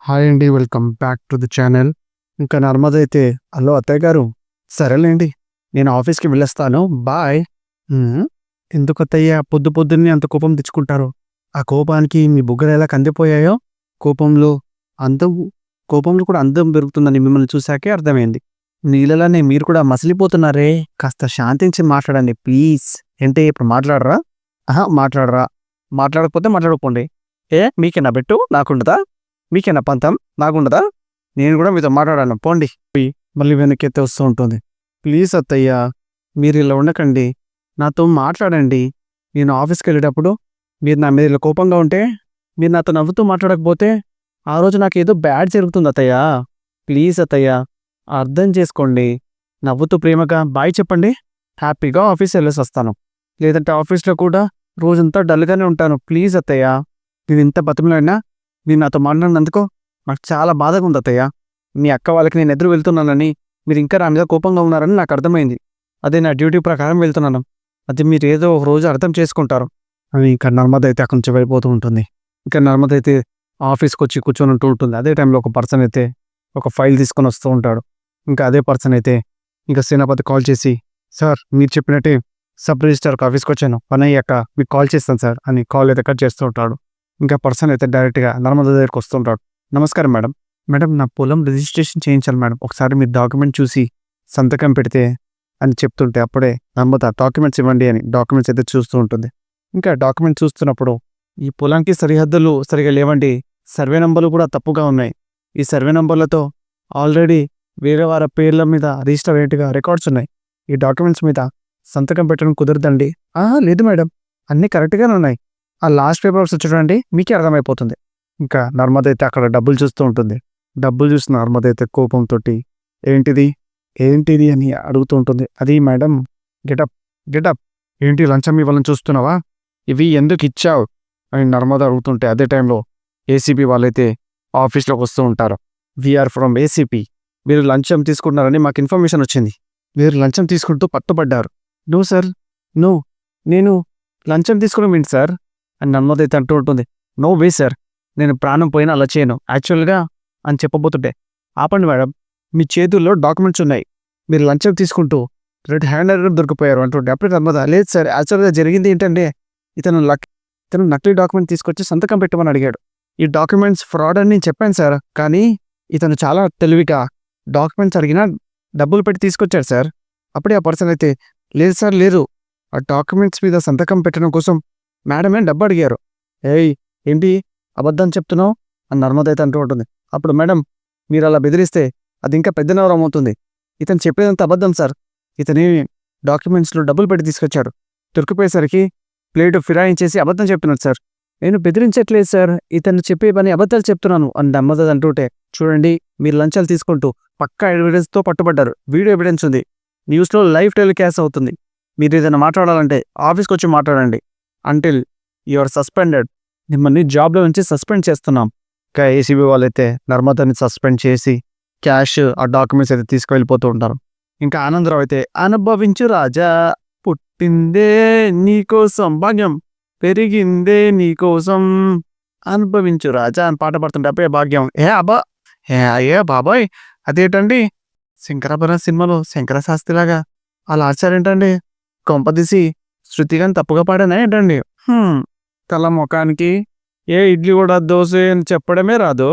Hi అండి. Welcome back to the channel. ఇంకా నర్మద అయితే, హలో అత్తయ్య గారు, సరేలేండి నేను ఆఫీస్‌కి వెళ్ళొస్తాను. బాయ్. హ్మ్. ఎందుకు అత్తయ్య పొద్దు పొద్దున్నే అంత కోపం తెచ్చుకుంటారు? ఆ కోపానికి మీ బుగ్గలు ఎలా కందిపోయాయో, కోపంలో అందం కోపంలో కూడా అందం పెరుగుతుందని మిమ్మల్ని చూసాకే అర్థమైంది. నీళ్ళలానే మీరు కూడా మసిలిపోతున్నారే! కాస్త శాంతించి మాట్లాడండి ప్లీజ్. ఏంటి ఇప్పుడు మాట్లాడరా? అహా! మాట్లాడరా? మాట్లాడకపోతే మాట్లాడకపోండి. మీకేనా బెట్టు నాకుండదా? మీకేనా పంతం నాకుండదా? నేను కూడా మీతో మాట్లాడాను పోండి. మళ్ళీ వెనక్కెత్తి వస్తూ ఉంటుంది. ప్లీజ్ అత్తయ్య మీరు ఇలా ఉండకండి. నాతో మాట్లాడండి. నేను ఆఫీస్‌కెళ్ళేటప్పుడు మీరు నా మీద ఇలా కోపంగా ఉంటే, మీరు నాతో నవ్వుతూ మాట్లాడకపోతే, ఆ రోజు నాకేదో బ్యాడ్ జరుగుతుంది అత్తయ్య. ప్లీజ్ అత్తయ్య అర్థం చేసుకోండి. నవ్వుతూ ప్రేమగా బాయ్ చెప్పండి. హ్యాపీగా ఆఫీస్ వెళ్ళేసొస్తాను. లేదంటే ఆఫీస్‌లో కూడా రోజంతా డల్‌గానే ఉంటాను. ప్లీజ్ అత్తయ్య. నేను ఇంత బతిమలాడినా మీరు నాతో మాట్లాడినందుకు నాకు చాలా బాధగా ఉంది అత్తయ్య. మీ అక్క వాళ్ళకి నేను ఎదురు వెళ్తున్నానని, మీరు ఇంకా నా మీద కోపంగా ఉన్నారని నాకు అర్థమైంది. అదే నా డ్యూటీ ప్రకారం వెళ్తున్నాను. అది మీరు ఏదో ఒక రోజు అర్థం చేసుకుంటారు అని ఇంకా నర్మద అయితే అక్కడి నుంచి వెళ్ళిపోతూ ఉంటుంది. ఇంకా నర్మద అయితే ఆఫీస్‌కి వచ్చి కూర్చొని ఉంటూ ఉంటుంది. అదే టైంలో ఒక పర్సన్ అయితే ఒక ఫైల్ తీసుకొని వస్తూ ఉంటాడు. ఇంకా అదే పర్సన్ అయితే ఇంకా సేనాపతి కాల్ చేసి, సార్ మీరు చెప్పినట్టే సబ్ రిజిస్ట్రార్‌కి ఆఫీస్‌కి వచ్చాను. పని అయ్యాక మీకు కాల్ చేస్తాను సార్ అని కాల్ అయితే కట్ చేస్తూ ఉంటాడు. ఇంకా పర్సన్ అయితే డైరెక్ట్‌గా నర్మద దగ్గరికి వస్తుంటాడు. నమస్కారం మేడం. మేడం నా పొలం రిజిస్ట్రేషన్ చేయించాలి మేడం. ఒకసారి మీరు డాక్యుమెంట్ చూసి సంతకం పెడితే అని చెప్తుంటే అప్పుడే నర్మద డాక్యుమెంట్స్ ఇవ్వండి అని డాక్యుమెంట్స్ అయితే చూస్తూ ఉంటుంది. ఇంకా డాక్యుమెంట్ చూస్తున్నప్పుడు ఈ పొలానికి సరిహద్దులు సరిగా లేవండి. సర్వే నంబర్లు కూడా తప్పుగా ఉన్నాయి. ఈ సర్వే నంబర్లతో ఆల్రెడీ వేరే వారి పేర్ల మీద రిజిస్టర్ అయినట్టుగా రికార్డ్స్ ఉన్నాయి. ఈ డాక్యుమెంట్స్ మీద సంతకం పెట్టడం కుదరదండి. లేదు మేడం అన్నీ కరెక్ట్‌గానే ఉన్నాయి. ఆ లాస్ట్ పేపర్స్ చూడండి మీకే అర్థమైపోతుంది. ఇంకా నర్మద అయితే అక్కడ డబ్బులు చూస్తూ ఉంటుంది. డబ్బులు చూసిన నర్మద అయితే కోపంతోటి ఏంటిది? ఏంటిది అని అడుగుతూ ఉంటుంది. అది మేడం గెటప్ గెటప్ ఏంటి లంచం ఇవ్వాలని చూస్తున్నావా? ఇవి ఎందుకు ఇచ్చావు? అని నర్మద అడుగుతుంటే అదే టైంలో ఏసీపీ వాళ్ళైతే ఆఫీస్‌లోకి వస్తూ ఉంటారు. We are from ACP. మీరు లంచం తీసుకుంటున్నారని మాకు ఇన్ఫర్మేషన్ వచ్చింది. మీరు లంచం తీసుకుంటూ పట్టుబడ్డారు. No sir no. నేను లంచం తీసుకోవడం ఏంటి సార్? అని నర్మద అయితే అంటూ ఉంటుంది. No way sir. నేను ప్రాణం పోయినా అలా చేయను. యాక్చువల్‌గా అని చెప్పబోతుంటే, ఆపండి మేడం. మీ చేతుల్లో డాక్యుమెంట్స్ ఉన్నాయి. మీరు లంచం తీసుకుంటూ రెడ్ హ్యాండెడ్‌గా దొరికిపోయారు అంటుంటే అప్పుడే నర్మద లేదు సార్ యాక్చువల్‌గా జరిగింది ఏంటంటే ఇతను నకిలీ డాక్యుమెంట్ తీసుకొచ్చి సంతకం పెట్టమని అడిగాడు. ఈ డాక్యుమెంట్స్ ఫ్రాడ్ అని నేను చెప్పాను సార్. కానీ ఇతను చాలా తెలివిగా డాక్యుమెంట్స్ అడిగినా డబ్బులు పెట్టి తీసుకొచ్చాడు సార్. అప్పుడే ఆ పర్సన్ అయితే లేదు సార్ లేదు. ఆ డాక్యుమెంట్స్ మీద సంతకం పెట్టడం కోసం మేడమే డబ్బు అడిగారు. ఏయ్ ఏంటి అబద్ధం చెప్తున్నావు? అని నర్మద అయితే అంటూ ఉంటుంది. అప్పుడు మేడం మీరు అలా బెదిరిస్తే అది ఇంకా పెద్ద నేరం అవుతుంది. ఇతను చెప్పేదంత అబద్ధం సార్. ఇతని డాక్యుమెంట్స్‌లో డబ్బులు పెట్టి తీసుకొచ్చాడు. దొరికిపోయేసరికి ప్లేటు ఫిరాయించేసి అబద్ధం చెప్తున్నాడు సార్. నేను బెదిరించట్లేదు సార్. ఇతను చెప్పే పని అబద్ధాలు చెప్తున్నాను అని నర్మద అంటుంటే చూడండి మీరు లంచాలు తీసుకుంటూ పక్కా ఎవిడెన్స్‌తో పట్టుబడ్డారు. వీడియో ఎవిడెన్స్ ఉంది. న్యూస్‌లో లైవ్ టెలికాస్ట్ అవుతుంది. మీరు ఏదైనా మాట్లాడాలంటే ఆఫీస్‌కి వచ్చి మాట్లాడండి. Until you are suspended. మిమ్మల్ని జాబ్‌లో నుంచి సస్పెండ్ చేస్తున్నాం. ఇంకా ఏసీబీ వాళ్ళైతే నర్మదని సస్పెండ్ చేసి క్యాష్ ఆ డాక్యుమెంట్స్ అయితే తీసుకువెళ్ళిపోతూ ఉంటారు. ఇంకా ఆనందరావు అయితే అనుభవించు రాజా పుట్టిందే నీకోసం భాగ్యం పెరిగిందే నీకోసం అనుభవించు రాజా అని పాట పాడుతుంటే అబ్బే భాగ్యం ఏ బాబాయ్ అదేంటండి శంకరాభరణం సినిమాలో శంకర శాస్త్రిలాగా అలా ఆచారేంటండి? కొంపదీసి శృతిగాని తప్పుగా పాడానా ఏంటండి? తల ముఖానికి ఏ ఇడ్లీ కూడా దోశ అని చెప్పడమే రాదు.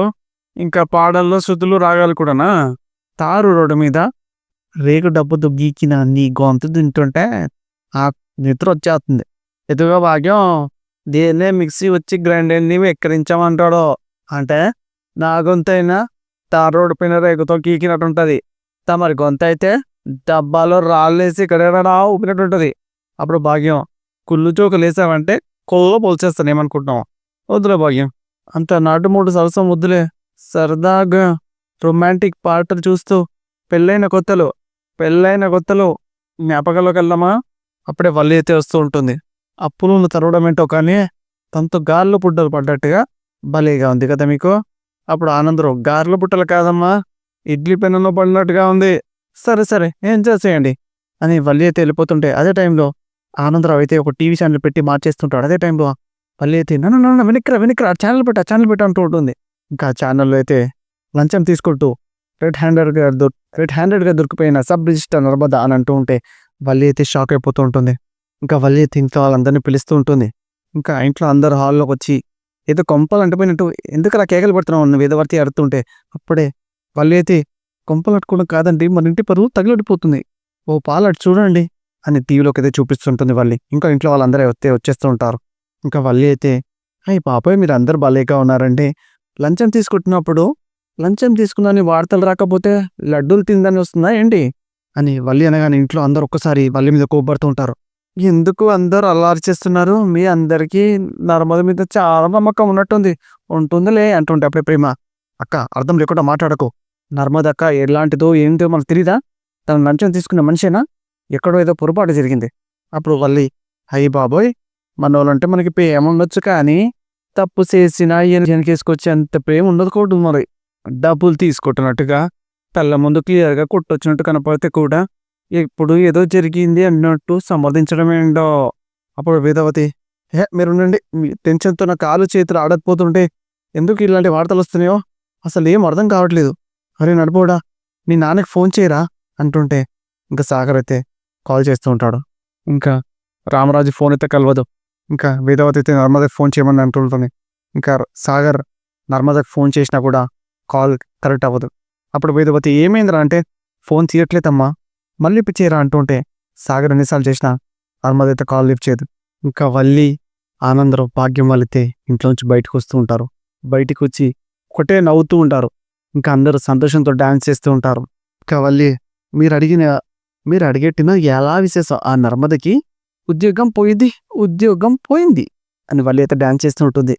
ఇంకా పాటల్లో శృతులు రాగాలు కూడానా? తారు రోడ్డు మీద రేగు డబ్బుతో గీకిన నీ గొంతు తింటుంటే ఆ నిద్ర వచ్చేస్తుంది. ఎదుగా భాగ్యం దేన్నే మిక్సీ వచ్చి గ్రైండర్ని వెక్కిరించామంటాడో అంటే నా గొంతైనా తారు రోడ్డు పైన రేగుతో గీకినట్టు ఉంటుంది. తమరి గొంతు అయితే డబ్బాలో రాళ్ళేసి ఇక్కడ ఊపినట్టు ఉంటుంది. అప్పుడు భాగ్యం కుళ్ళు చోకులు వేసావంటే కొల్లో పోల్చేస్తాను ఏమనుకుంటున్నావు? వద్దులే భాగ్యం అంత నాటుమూడు సరసం వద్దులే. సరదాగా రొమాంటిక్ పాటలు చూస్తూ పెళ్ళైన కొత్తలో జ్ఞాపకాల్లోకి వెళ్దామా? అప్పుడే వల్లి అయితే వస్తూ ఉంటుంది. అప్పులు తరవడం ఏంటో కానీ తనతో గాల్లో పుట్టలు పడ్డట్టుగా భలేగా ఉంది కదా మీకు? అప్పుడు ఆనందరావు గారెల పుట్టలు కాదమ్మా ఇడ్లీ పెన్నులో పడినట్టుగా ఉంది. సరే ఏం చేసేయండి అని వల్లి అయితే వెళ్ళిపోతుంటే అదే టైంలో ఆనందరావు అయితే ఒక టీవీ ఛానల్ పెట్టి మార్చేస్తుంటాడు. అదే టైంలో వల్లి అయితే నన్ను వెనక్కిరా ఛానల్ పెట్టు అంటూ ఉంటుంది. ఇంకా ఛానల్లో అయితే లంచం తీసుకుంటూ రెడ్ హ్యాండెడ్గా దొరికిపోయిన సబ్ రిజిస్టర్ నర్మదా అని అంటూ ఉంటే వల్లి అయితే షాక్ అయిపోతూ ఉంటుంది. ఇంకా వల్లి అయితే ఇంట్లో వాళ్ళందరినీ పిలుస్తూ ఉంటుంది. ఇంకా ఇంట్లో అందరు హాల్లోకి వచ్చి ఏదో కొంపలు అంటిపోయినట్టు ఎందుకు అలా కేకలు పెడుతున్నావు నువ్వు వేదవర్తి అడుతుంటే అప్పుడే వల్లి అయితే కొంపలు అట్టుకోవడం కాదండి మన ఇంటి పరువు తగిలడిపోతుంది, ఓ పాలు అటు చూడండి అని టీవీలోకి అయితే చూపిస్తుంటుంది వల్లి. ఇంకా ఇంట్లో వాళ్ళందరూ వచ్చేస్తూ ఉంటారు. ఇంకా వల్లి అయితే అయ్యి పాపయ్య మీరు అందరు భలేగా ఉన్నారండి, లంచం తీసుకుంటున్నప్పుడు లంచం తీసుకున్నాని వార్తలు రాకపోతే లడ్డూలు తిందని వస్తుందా ఏంటి అని వల్లి అనగానే ఇంట్లో అందరూ ఒక్కసారి వల్లి మీద కోపడుతూ ఉంటారు. ఎందుకు అందరూ అల్లరి చేస్తున్నారు, మీ అందరికీ నర్మద మీద చాలా నమ్మకం ఉన్నట్టుంది, ఉంటుందిలే అంటుంటే అప్పుడే ప్రేమ అక్క అర్థం లేకుండా మాట్లాడకు, నర్మద అక్క ఎలాంటిదో ఏంటో మనకు తెలీదా, తను లంచం తీసుకున్న మనిషేనా, ఎక్కడో ఏదో పొరపాటు జరిగింది. అప్పుడు వల్లి అయ్యి బాబోయ్ మనోళ్ళంటే మనకి ప్రేమ ఉండొచ్చు కానీ తప్పు చేసినా వెనకేసుకొచ్చి అంత ప్రేమ ఉండదు మరి, డబ్బులు తీసుకుంటున్నట్టుగా కళ్ళ ముందు క్లియర్గా కొట్టొచ్చినట్టు కనపడితే కూడా ఇప్పుడు ఏదో జరిగింది అన్నట్టు సమర్థించడం ఏంటో. అప్పుడు వేదవతి మీరుండండి, మీ టెన్షన్తో నా కాలు చేతులు ఆడకపోతుంటే ఎందుకు ఇలాంటి వార్తలు వస్తున్నాయో అసలు ఏం అర్థం కావట్లేదు, అరే నడిపోడా నీ నాన్నకి ఫోన్ చేయరా అంటుంటే ఇంకా సాగర్ అయితే కాల్ చేస్తూ ఉంటాడు. ఇంకా రామరాజు ఫోన్ అయితే కలవదు. ఇంకా వేదవతి అయితే నర్మదకి ఫోన్ చేయమని అంటుంటుంది. ఇంకా సాగర్ నర్మదకి ఫోన్ చేసినా కూడా కాల్ కరెక్ట్ అవ్వదు. అప్పుడు వేదవతి ఏమైందిరా అంటే ఫోన్ తీయట్లేదమ్మా మళ్ళీ చేయరా అంటుంటే సాగర్ ఎన్నిసార్లు చేసినా నర్మద అయితే కాల్ లిఫ్ట్ చేయదు. ఇంకా వల్లి ఆనందరావు భాగ్యం వాళ్ళైతే ఇంట్లోంచి బయటకు వస్తూ ఉంటారు. బయటికి వచ్చి ఒకటే నవ్వుతూ ఉంటారు. ఇంకా అందరూ సంతోషంతో డాన్స్ చేస్తూ ఉంటారు. ఇంకా వల్లి మీరు అడిగెట్టిన ఎలా విశేషం, ఆ నర్మదకి ఉద్యోగం పోయింది అని వల్లి అయితే డాన్స్ చేస్తూ ఉంటుంది.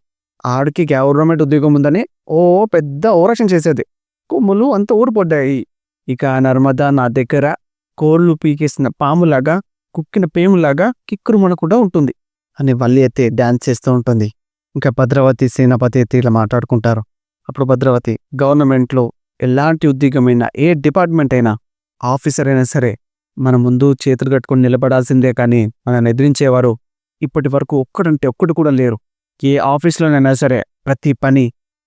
ఆడికి గవర్నమెంట్ ఉద్యోగం ఉందని ఓ పెద్ద ఓరక్షణ చేసేది, కొమ్ములు అంత ఊరిపడ్డాయి. ఇక నర్మద నా దగ్గర కోళ్ళు పీకేసిన పాములాగా కుక్కిన పేములాగా కిక్కురు మనకుండా ఉంటుంది అని వల్లి అయితే డాన్స్ చేస్తూ ఉంటుంది. ఇంకా భద్రావతి సేనాపతి అయితే ఇలా మాట్లాడుకుంటారు. అప్పుడు భద్రావతి గవర్నమెంట్లో ఎలాంటి ఉద్యోగమైనా ఏ డిపార్ట్మెంట్ అయినా ఆఫీసర్ అయినా సరే మన ముందు చేతులు కట్టుకుని నిలబడాల్సిందే కానీ మనల్ని ఎదిరించేవారు ఇప్పటి వరకు ఒక్కడంటే ఒక్కడు కూడా లేరు. ఏ ఆఫీస్లోనైనా సరే ప్రతి పని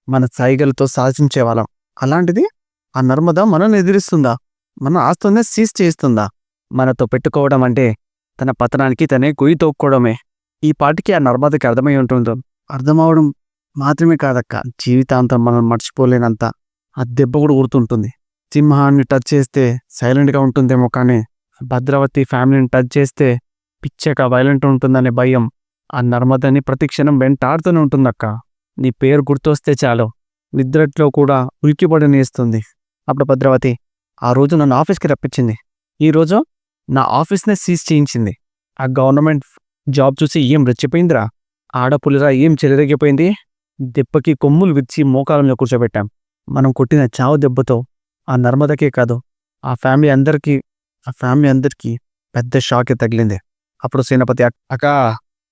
మన సైగలతో సాధించేవాళ్ళం. అలాంటిది ఆ నర్మద మనల్ని ఎదిరిస్తుందా, మన ఆస్తునే సీజ్ చేస్తుందా, మనతో పెట్టుకోవడం అంటే తన పతనానికి తనే గొయ్యి తోక్కోవడమే. ఈ పాటికి ఆ నర్మదకి అర్థమై ఉంటుందో, అర్థమవడం మాత్రమే కాదక్క జీవితాంతం మనం మర్చిపోలేనంత ఆ దెబ్బ కూడా గుర్తుంటుంది. సింహాన్ని టచ్ చేస్తే సైలెంట్గా ఉంటుందేమో కానీ భద్రావతి ఫ్యామిలీని టచ్ చేస్తే పిచ్చక వైలెంట్ ఉంటుందనే భయం ఆ నర్మదని ప్రతిక్షణం వెంటాడుతూనే ఉంటుందక్క. నీ పేరు గుర్తొస్తే చాలు నిద్రట్లో కూడా ఉలికిపడి నేస్తుంది. అప్పుడు భద్రావతి ఆ రోజు నన్ను ఆఫీస్కి రప్పించింది, ఈరోజు నా ఆఫీస్నే సీజ్ చేయించింది. ఆ గవర్నమెంట్ జాబ్ చూసి ఏం రెచ్చిపోయిందిరా, ఆడపులిరా ఏం చెలరేగిపోయింది, దెబ్బకి కొమ్ములు విరిచి మోకాలంలో కూర్చోబెట్టాం. మనం కొట్టిన చావు దెబ్బతో ఆ నర్మదకే కాదు ఆ ఫ్యామిలీ అందరికీ పెద్ద షాకే తగిలింది. అప్పుడు సేనాపతి అక్క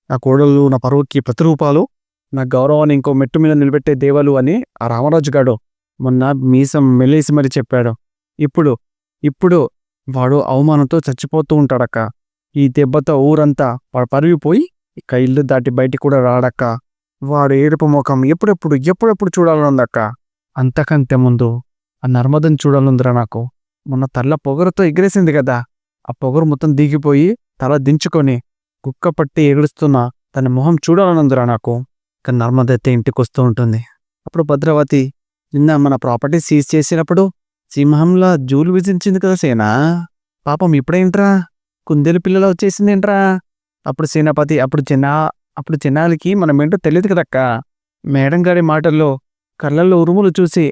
నా కోడళ్ళు నా పరువుకి ప్రతిరూపాలు, నా గౌరవాన్ని ఇంకో మెట్టు మీద నిలబెట్టే దేవాలు అని ఆ రామరాజు గాడు మొన్న మీసం మెలేసి మరి చెప్పాడు. ఇప్పుడు వాడు అవమానంతో చచ్చిపోతూ ఉంటాడక్క. ఈ దెబ్బతో ఊరంతా వాడు పరుగిపోయి ఇక ఇల్లు దాటి బయటికి కూడా రాడక్క. వాడు ఏడుపు ముఖం ఎప్పుడెప్పుడు చూడాలనుందక్క. అంతకంటే ముందు ఆ నర్మదని చూడాలందిరా నాకు. మొన్న తల్ల పొగరుతో ఎగిరేసింది కదా, ఆ పొగరు మొత్తం దిగిపోయి తల దించుకొని కుక్క పట్టి ఎగురుస్తున్న తన మొహం చూడాలనుందిరా నాకు. ఇక నర్మద అయితే ఇంటికి వస్తూ ఉంటుంది. అప్పుడు భద్రావతి నిన్న మన ప్రాపర్టీ సీజ్ చేసినప్పుడు సింహంలా జూలు విధించింది కదా సేనా, పాపం ఇప్పుడేంట్రా కుందేలు పిల్లలు వచ్చేసిందేంట్రా. అప్పుడు సేనాపతి అప్పుడు జనాలకి మనమేంటో తెలియదు కదక్క. మేడం గారి మాటల్లో కళ్ళల్లో ఉరుములు చూసి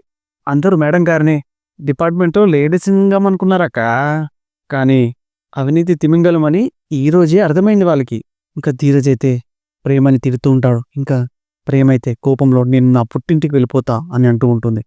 అందరూ మేడం గారిని డిపార్ట్మెంట్లో లేడీసింగం అనుకున్నారక్క. కానీ అవినీతి తిమింగలమని ఈరోజే అర్థమైంది వాళ్ళకి. ఇంకా ధీరజ్ అయితే ప్రేమని తిడుతూ ఉంటాడు. ఇంకా ప్రేమైతే కోపంలో నేను నా పుట్టింటికి వెళ్ళిపోతా అని అంటూ ఉంటుంది.